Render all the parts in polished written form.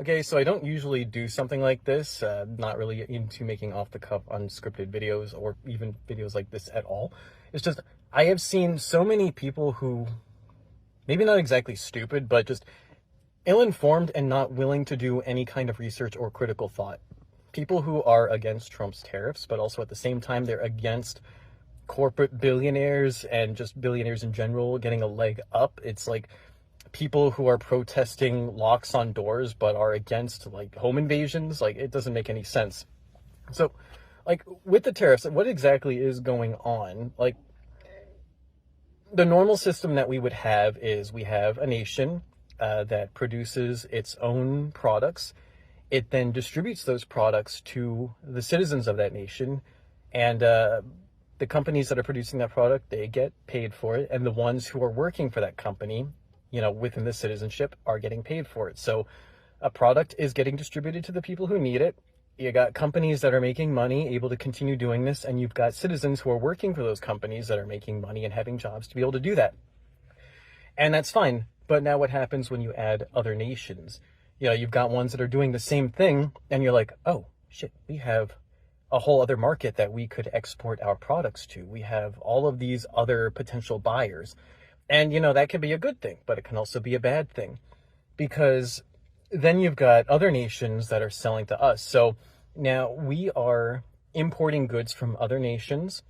Okay, so I don't usually do something like this, not really into making off-the-cuff unscripted videos or even videos like this at all. It's just, I have seen so many people who, maybe not exactly stupid, but just ill-informed and not willing to do any kind of research or critical thought. People who are against Trump's tariffs, but also at the same time, they're against corporate billionaires and just billionaires in general getting a leg up. It's like people who are protesting locks on doors but are against like home invasions. Like, it doesn't make any sense. So like with the tariffs, what exactly is going on? Like, the normal system that we would have is we have a nation that produces its own products. It then distributes those products to the citizens of that nation, and the companies that are producing that product, they get paid for it, and the ones who are working for that company, within the citizenship, are getting paid for it. So a product is getting distributed to the people who need it. You got companies that are making money, able to continue doing this, and you've got citizens who are working for those companies that are making money and having jobs to be able to do that. And that's fine. But now what happens when you add other nations? You've got ones that are doing the same thing, and you're like, oh, shit, we have a whole other market that we could export our products to. We have all of these other potential buyers. And, that can be a good thing, but it can also be a bad thing, because then you've got other nations that are selling to us. So now we are importing goods from other nations,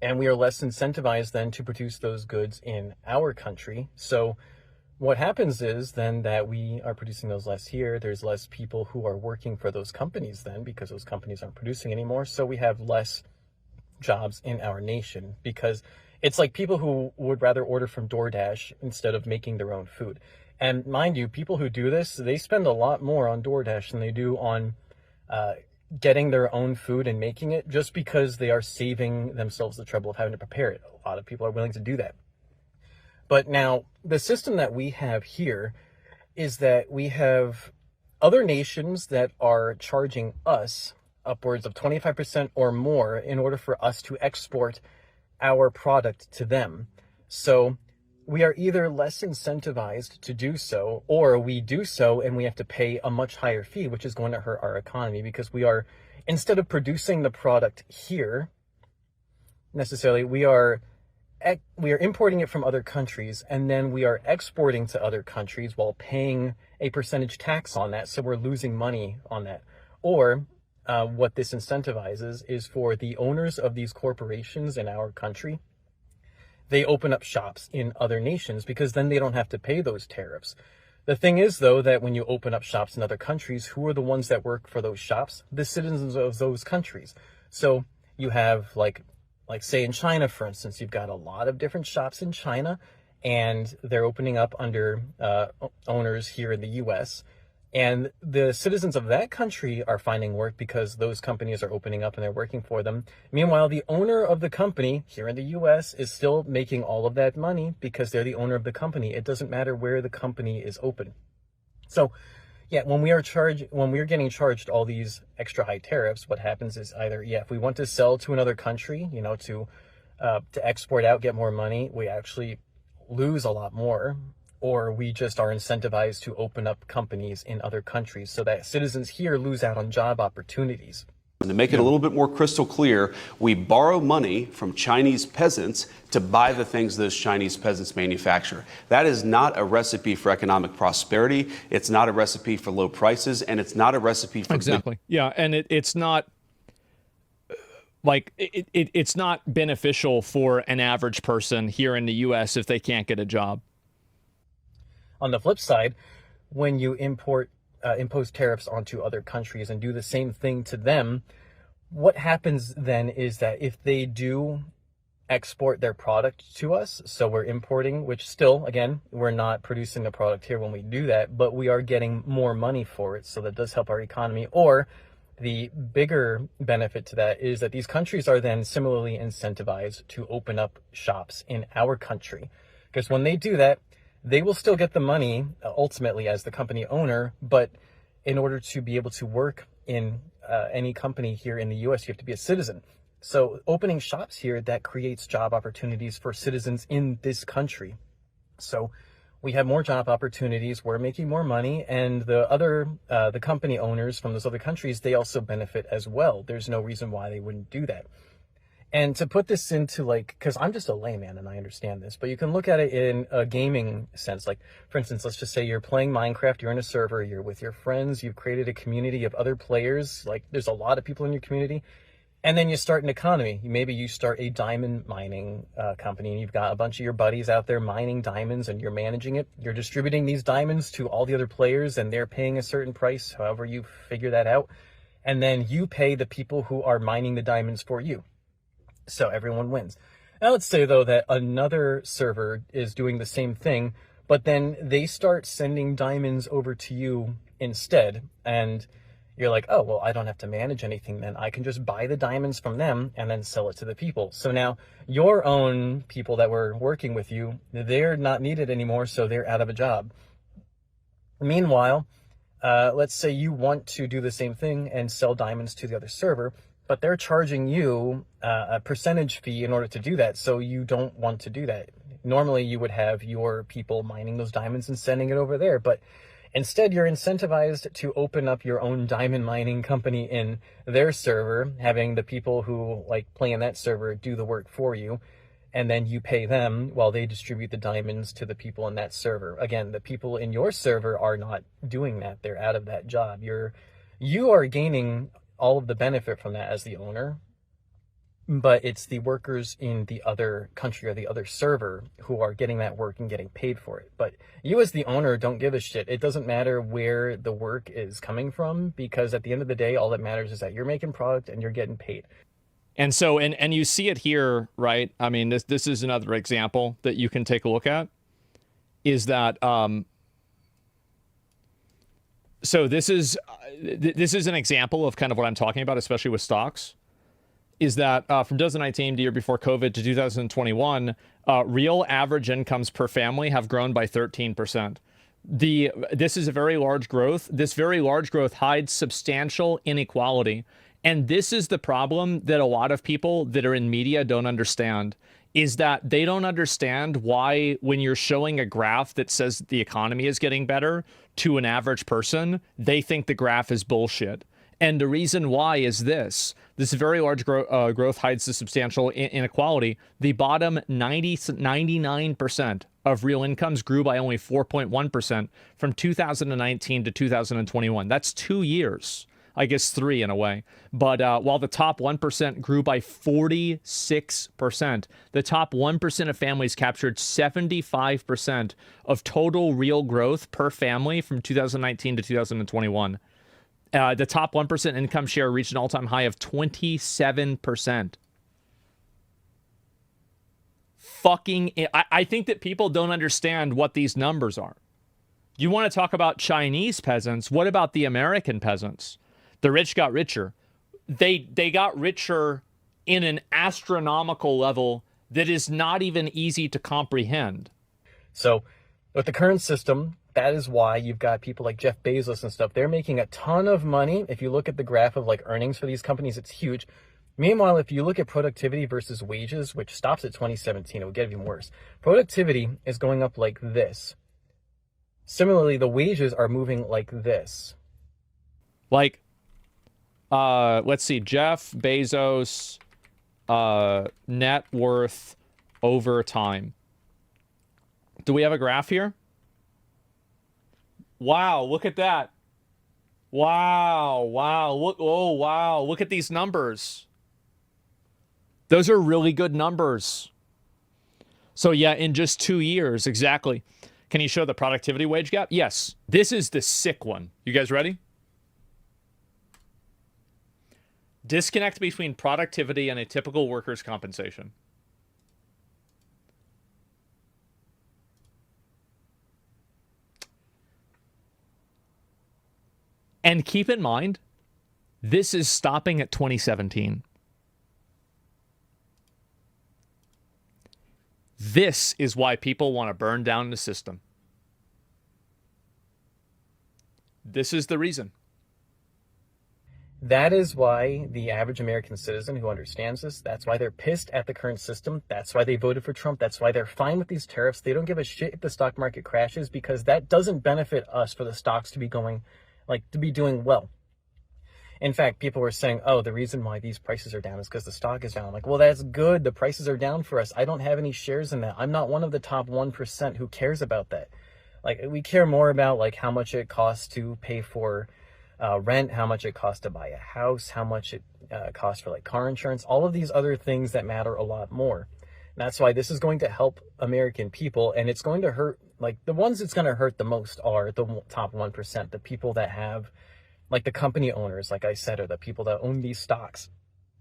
and we are less incentivized then to produce those goods in our country. So what happens is then that we are producing those less here. There's less people who are working for those companies then, because those companies aren't producing anymore. So we have less jobs in our nation, because it's like people who would rather order from DoorDash instead of making their own food. And mind you, people who do this, they spend a lot more on DoorDash than they do on getting their own food and making it, just because they are saving themselves the trouble of having to prepare it. A lot of people are willing to do that. But now, the system that we have here is that we have other nations that are charging us upwards of 25% or more in order for us to export our product to them. So we are either less incentivized to do so, or we do so and we have to pay a much higher fee, which is going to hurt our economy, because we are, instead of producing the product here necessarily, we are importing it from other countries, and then we are exporting to other countries while paying a percentage tax on that. So we're losing money on that. Or what this incentivizes is for the owners of these corporations in our country, they open up shops in other nations, because then they don't have to pay those tariffs. The thing is, though, that when you open up shops in other countries, who are the ones that work for those shops? The citizens of those countries. So you have like say in China, for instance, you've got a lot of different shops in China, and they're opening up under owners here in the US. And the citizens of that country are finding work because those companies are opening up and they're working for them. Meanwhile, the owner of the company here in the US is still making all of that money because they're the owner of the company. It doesn't matter where the company is open. So yeah, when we are getting charged all these extra high tariffs, what happens is either, if we want to sell to another country, to export out, get more money, we actually lose a lot more, or we just are incentivized to open up companies in other countries so that citizens here lose out on job opportunities. And to make it a little bit more crystal clear, we borrow money from Chinese peasants to buy the things those Chinese peasants manufacture. That is not a recipe for economic prosperity. It's not a recipe for low prices, and it's not a recipe for exactly. Yeah, and it's not like it's not beneficial for an average person here in the U.S. if they can't get a job. On the flip side, when you impose tariffs onto other countries and do the same thing to them, what happens then is that if they do export their product to us, so we're importing, which still, again, we're not producing the product here when we do that, but we are getting more money for it, so that does help our economy. Or the bigger benefit to that is that these countries are then similarly incentivized to open up shops in our country, because when they do that, they will still get the money ultimately as the company owner, but in order to be able to work in any company here in the US, you have to be a citizen. So opening shops here, that creates job opportunities for citizens in this country. So we have more job opportunities, we're making more money, and the company owners from those other countries, they also benefit as well. There's no reason why they wouldn't do that. And to put this into like, because I'm just a layman and I understand this, but you can look at it in a gaming sense. Like, for instance, let's just say you're playing Minecraft, you're in a server, you're with your friends, you've created a community of other players, like there's a lot of people in your community, and then you start an economy. Maybe you start a diamond mining company, and you've got a bunch of your buddies out there mining diamonds, and you're managing it. You're distributing these diamonds to all the other players, and they're paying a certain price, however you figure that out. And then you pay the people who are mining the diamonds for you. So everyone wins. Now let's say though that another server is doing the same thing, but then they start sending diamonds over to you instead. And you're like, oh, well, I don't have to manage anything then. I can just buy the diamonds from them and then sell it to the people. So now your own people that were working with you, they're not needed anymore, so they're out of a job. Meanwhile, let's say you want to do the same thing and sell diamonds to the other server, but they're charging you a percentage fee in order to do that, so you don't want to do that. Normally, you would have your people mining those diamonds and sending it over there, but instead, you're incentivized to open up your own diamond mining company in their server, having the people who like play in that server do the work for you, and then you pay them while they distribute the diamonds to the people in that server. Again, the people in your server are not doing that. They're out of that job. You are gaining all of the benefit from that as the owner, but it's the workers in the other country or the other server who are getting that work and getting paid for it. But you as the owner don't give a shit. It doesn't matter where the work is coming from, because at the end of the day, all that matters is that you're making product and you're getting paid. And so, and you see it here, right? I mean, this is another example that you can take a look at, is that, so this is an example of kind of what I'm talking about, especially with stocks, is that from 2019, the year before COVID, to 2021, real average incomes per family have grown by 13%. This is a very large growth. This very large growth hides substantial inequality. And this is the problem that a lot of people that are in media don't understand, is that they don't understand why when you're showing a graph that says the economy is getting better to an average person, they think the graph is bullshit. And the reason why is this very large growth hides the substantial inequality. The bottom 99% of real incomes grew by only 4.1% from 2019 to 2021. That's 2 years. I guess 3 in a way. But while the top 1% grew by 46%, the top 1% of families captured 75% of total real growth per family from 2019 to 2021. The top 1% income share reached an all-time high of 27%. I think that people don't understand what these numbers are. You want to talk about Chinese peasants? What about the American peasants? The rich got richer. They got richer in an astronomical level that is not even easy to comprehend. So with the current system, that is why you've got people like Jeff Bezos and stuff. They're making a ton of money. If you look at the graph of like earnings for these companies, it's huge. Meanwhile, if you look at productivity versus wages, which stops at 2017, it will get even worse. Productivity is going up like this. Similarly, the wages are moving like this. Like, let's see, Jeff Bezos, net worth over time. Do we have a graph here? Wow, look at that. Wow, look, oh, wow, look at these numbers. Those are really good numbers. So yeah, in just 2 years, exactly. Can you show the productivity wage gap? Yes. This is the sick one. You guys ready? Disconnect between productivity and a typical worker's compensation. And keep in mind, this is stopping at 2017. This is why people want to burn down the system. This is the reason. That is why the average American citizen who understands this, that's why they're pissed at the current system. That's why they voted for Trump. That's why they're fine with these tariffs. They don't give a shit if the stock market crashes, because that doesn't benefit us for the stocks to be going, to be doing well. In fact, people were saying, oh, the reason why these prices are down is because the stock is down. Well, that's good. The prices are down for us. I don't have any shares in that. I'm not one of the top 1% who cares about that. We care more about how much it costs to pay for rent, how much it costs to buy a house, how much it costs for car insurance, all of these other things that matter a lot more. And that's why this is going to help American people, and it's going to hurt, the ones it's going to hurt the most are the top 1%, the people that have, the company owners, like I said, are the people that own these stocks.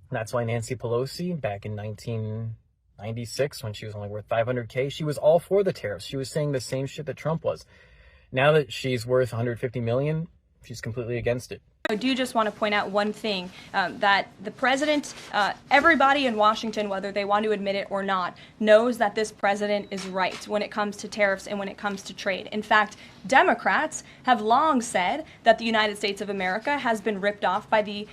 And that's why Nancy Pelosi, back in 1996, when she was only worth $500K, she was all for the tariffs. She was saying the same shit that Trump was. Now that she's worth $150 million, she's completely against it. I do just want to point out one thing, that the president, everybody in Washington, whether they want to admit it or not, knows that this president is right when it comes to tariffs and when it comes to trade. In fact, Democrats have long said that the United States of America has been ripped off by the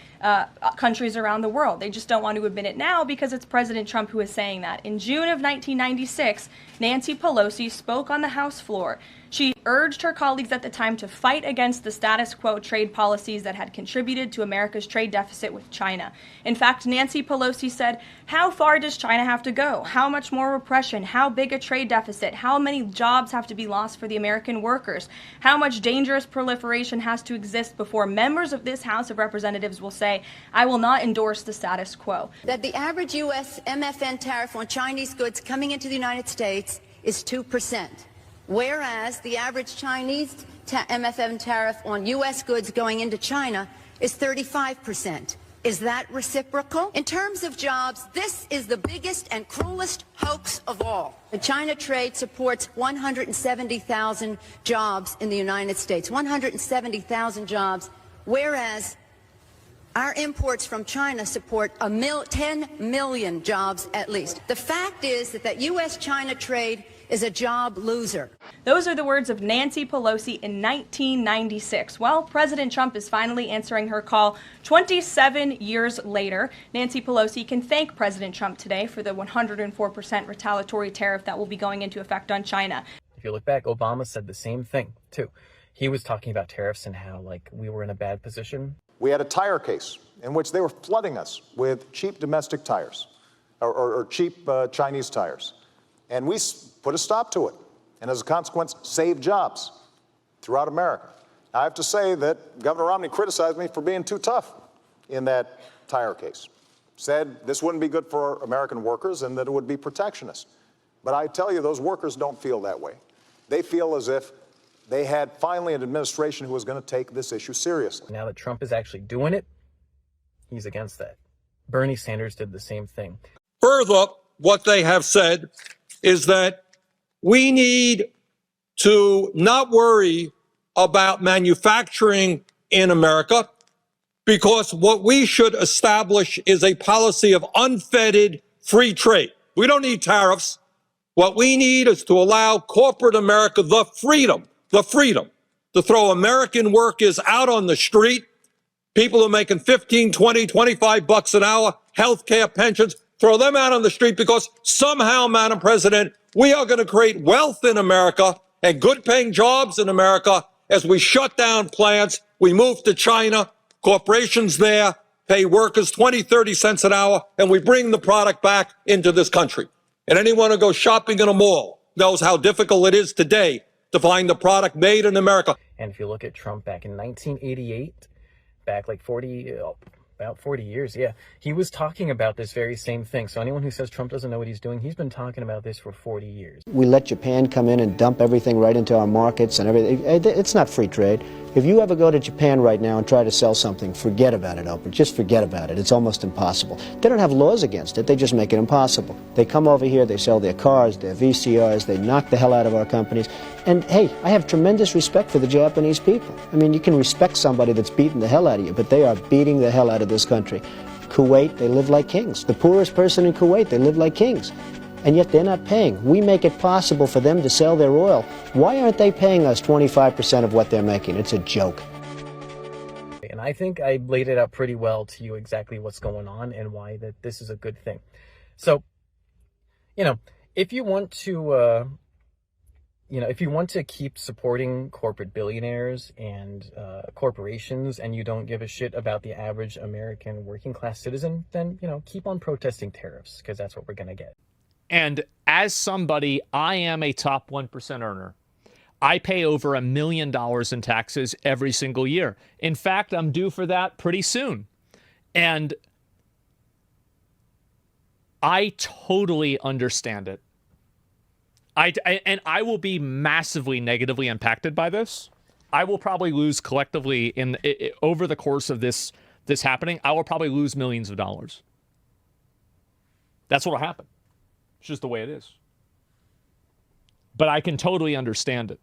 countries around the world. They just don't want to admit it now because it's President Trump who is saying that. In June of 1996, Nancy Pelosi spoke on the House floor. She urged her colleagues at the time to fight against the status quo trade policies that had contributed to America's trade deficit with China. In fact, Nancy Pelosi said, how far does China have to go? How much more repression? How big a trade deficit? How many jobs have to be lost for the American workers? How much dangerous proliferation has to exist before members of this House of Representatives will say, I will not endorse the status quo? That the average U.S. MFN tariff on Chinese goods coming into the United States is 2%. Whereas the average Chinese MFN tariff on U.S. goods going into China is 35%. Is that reciprocal? In terms of jobs, this is the biggest and cruelest hoax of all. The China trade supports 170,000 jobs in the United States, 170,000 jobs, whereas our imports from China support 10 million jobs at least. The fact is that U.S.-China trade is a job loser. Those are the words of Nancy Pelosi in 1996. Well, President Trump is finally answering her call 27 years later. Nancy Pelosi can thank President Trump today for the 104% retaliatory tariff that will be going into effect on China. If you look back, Obama said the same thing, too. He was talking about tariffs and how, we were in a bad position. We had a tire case in which they were flooding us with cheap domestic tires or cheap Chinese tires. And we put a stop to it, and as a consequence, saved jobs throughout America. I have to say that Governor Romney criticized me for being too tough in that tire case. Said this wouldn't be good for American workers and that it would be protectionist. But I tell you, those workers don't feel that way. They feel as if they had finally an administration who was going to take this issue seriously. Now that Trump is actually doing it, he's against that. Bernie Sanders did the same thing. Further, what they have said is that we need to not worry about manufacturing in America because what we should establish is a policy of unfettered free trade. We don't need tariffs. What we need is to allow corporate America the freedom to throw American workers out on the street, people who are making 15, 20, 25 bucks an hour, health care, pensions, throw them out on the street because somehow, Madam President, we are going to create wealth in America and good paying jobs in America as we shut down plants. We move to China, corporations there pay workers 20, 30 cents an hour, and we bring the product back into this country. And anyone who goes shopping in a mall knows how difficult it is today to find the product made in America. And if you look at Trump back in 1988, back about 40 years, yeah, he was talking about this very same thing. So anyone who says Trump doesn't know what he's doing, he's been talking about this for 40 years. We let Japan come in and dump everything right into our markets and everything. It's not free trade. If you ever go to Japan right now and try to sell something, forget about it, Oprah. Just forget about it. It's almost impossible. They don't have laws against it. They just make it impossible. They come over here, they sell their cars, their VCRs, they knock the hell out of our companies. And hey, I have tremendous respect for the Japanese people. I mean, you can respect somebody that's beating the hell out of you, but they are beating the hell out of this country. Kuwait, they live like kings. The poorest person in Kuwait, they live like kings. And yet they're not paying. We make it possible for them to sell their oil. Why aren't they paying us 25% of what they're making? It's a joke. And I think I laid it out pretty well to you exactly what's going on and why that this is a good thing. So, you know, if you want to, if you want to keep supporting corporate billionaires and corporations, and you don't give a shit about the average American working class citizen, then, keep on protesting tariffs, because that's what we're going to get. And as somebody, I am a top 1% earner. I pay over $1 million in taxes every single year. In fact, I'm due for that pretty soon. And I totally understand it. I will be massively negatively impacted by this. I will probably lose collectively over the course of this happening. I will probably lose millions of dollars. That's what will happen. It's just the way it is. But I can totally understand it.